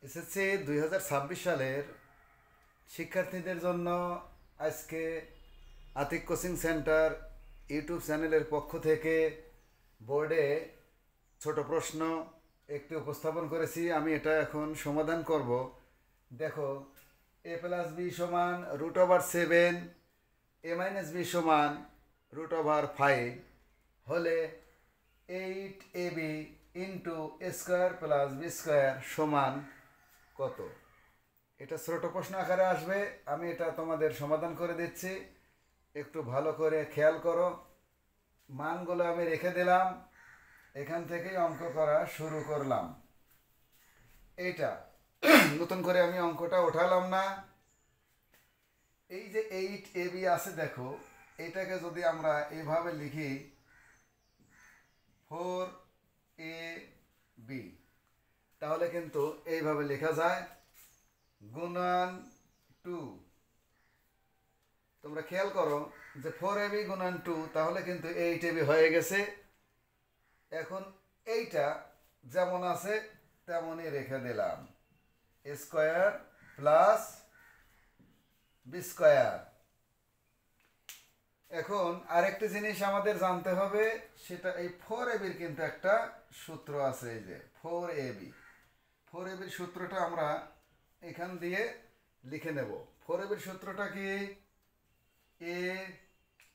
SSC 2026 সালের শিক্ষার্থীদের জন্য আজকে আতিক কোচিং সেন্টার ইউটিউব চ্যানেলের পক্ষ থেকে বোর্ডে ছোট প্রশ্ন একটি উপস্থাপন করেছি। আমি এটা এখন সমাধান করব। দেখো, a+b=√7, a-b √5 হলে 8ab into a square plus b square সমান কত? এটা ছোট প্রশ্ন আকারে আসবে। আমি এটা তোমাদের সমাধান করে দিচ্ছি, একটু ভালো করে খেয়াল করো। মানগুলো আমি রেখে দিলাম, এখান থেকেই অঙ্ক করা শুরু করলাম। এইটা নতুন করে আমি অঙ্কটা ওঠালাম না। এই যে 8ab আছে, দেখো এটাকে যদি আমরা এইভাবে লিখি 4ab, তাহলে কিন্তু এইভাবে লেখা যায় গুণন 2। তোমরা খেয়াল করো যে 4ab গুণন 2, তাহলে কিন্তু 8ab হয়ে গেছে। এখন এইটা যেমন আছে তেমনই রেখে দিলাম, a square plus b square. এখন আরেকটি জিনিস আমাদের জানতে হবে, সেটা এই 4ab কিন্তু একটা সূত্র আছে। এই যে 4ab সূত্রটা আমরা এখান দিয়ে লিখে নেব। 4ab সূত্রটা কি? এ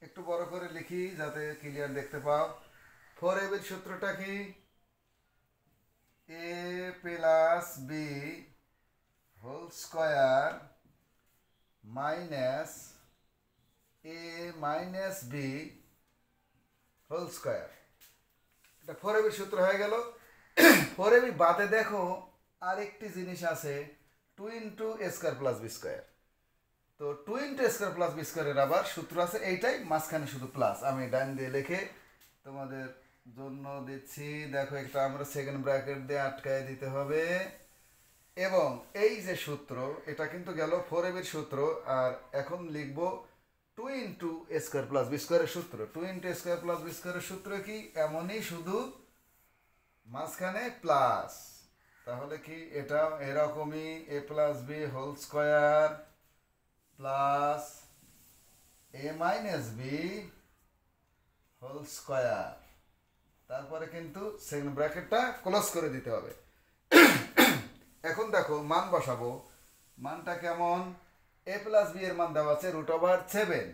একটু বড় করে লিখি যাতে ক্লিয়ার দেখতে পাও। 4ab সূত্রটা কি? a plus b whole square minus a minus b whole square. এটা 4ab সূত্র হয়ে গেল। 4ab বাদে দেখো আরেকটি জিনিস আছে, 2 into a square plus b square. তো 2 into a square plus b স্কোয়ারের আবার সূত্র আছে, এইটাই মাঝখানে শুধু প্লাস। আমি ডান দিয়ে লিখে তোমাদের জন্য দিচ্ছি। দেখো, একটা আমরা সেকেন্ড ব্র্যাকেট দিয়ে আটকায় দিতে হবে। এবং এই যে সূত্র, এটা কিন্তু গেল 4ab সূত্র। আর এখন লিখবো 2 into a square plus b স্কোয়ারের সূত্র। 2 into a square plus b স্কোয়ারের সূত্র কি? এমনই, শুধু মাঝখানে প্লাস। তাহলে কি এটা এরকমই, a plus b whole square plus a minus b whole square. তারপরে কিন্তু সেকেন্ড ব্র্যাকেটটা ক্লোজ করে দিতে হবে। এখন দেখো মান বসাবো। মানটা কেমন? a প্লাস বি এর মান দেওয়া আছে √7,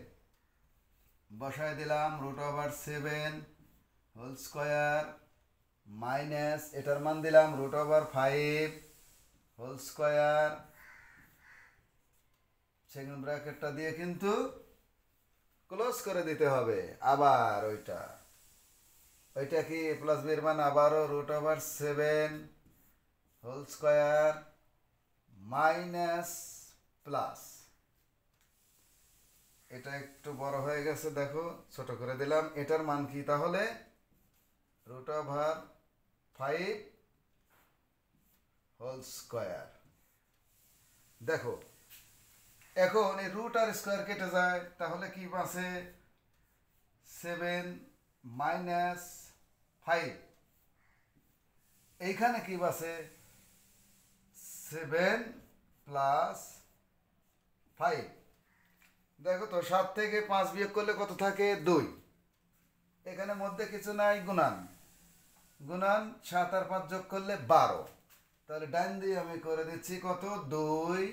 বসায় দিলাম √7 হোল স্কোয়ার মাইনাস এটার মান দিলাম √5 হোল স্কোয়ার। সেকেন্ড ব্র্যাকেটটা দিয়ে কিন্তু ক্লোজ করে দিতে হবে। আবার ওইটা কি a প্লাস বি এর মান আবারও √7 হোল স্কোয়ার মাইনাস প্লাস। এটা একটু বড় হয়ে গেছে, দেখো ছোট করে দিলাম। এটার মান কি তাহলে? √5 হোল স্কোয়ার। দেখো এখন এই রুট আর স্কোয়ার কেটে যায়, তাহলে কি বাঁচে? 7 মাইনাস 5। এইখানে কি বাঁচে? 7 প্লাস 5। দেখো তো, 7 থেকে 5 বিয়োগ করলে কত থাকে? 2। এখানে মধ্যে কিছু নাই, গুণান 7 আর 5 যোগ করলে 12। তাহলে ডান দিয়ে আমি করে দিচ্ছি কত? 2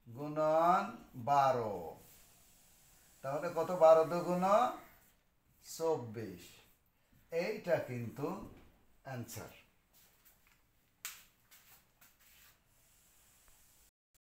গুণন 12। তাহলে কত? 12 দুগুণ 24। এইটা কিন্তু অ্যান্সার।